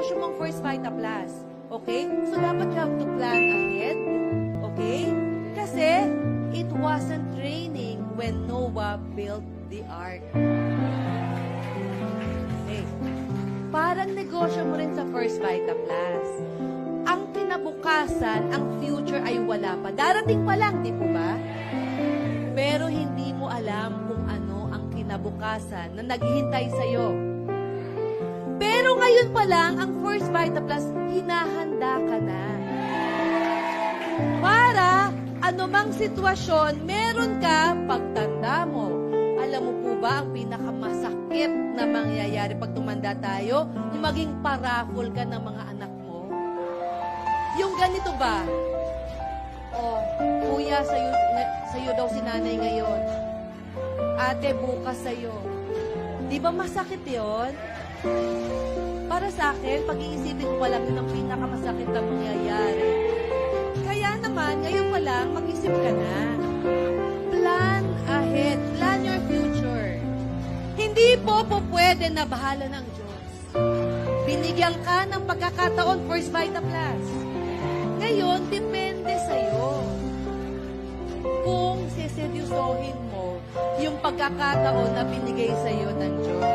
negosyo mong First Vita Plus. Okay? So, dapat you have to plan ahead. Okay? Kasi, it wasn't raining when Noah built the ark. Okay. Parang negosyo mo rin sa First Vita Plus. Ang kinabukasan, ang future ay wala pa. Darating pa lang, di po ba? Pero hindi mo alam kung ano ang kinabukasan na naghihintay sa'yo. Pero ngayon pa lang, ang First Vita Plus, hinahanda ka na. Para anumang sitwasyon, meron ka pagtanda mo. Alam mo po ba ang pinakamasakit na mangyayari pag tumanda tayo? Yung maging parafol ka ng mga anak mo. Yung ganito ba? Kuya, sa'yo daw si nanay ngayon. Ate, bukas sa'yo. Di ba masakit yun? Para sa akin, pag-iisipin ko pa lang yun ang pinakamasakit na mangyayari. Kaya naman, ngayon pa lang, mag-isip ka na. Plan ahead. Plan your future. Hindi po pwede na bahala ng Diyos. Binigyan ka ng pagkakataon, First Vita Plus. Ngayon, depende sa'yo. Kung siseryosohin mo yung pagkakataon na binigay sa'yo ng Diyos.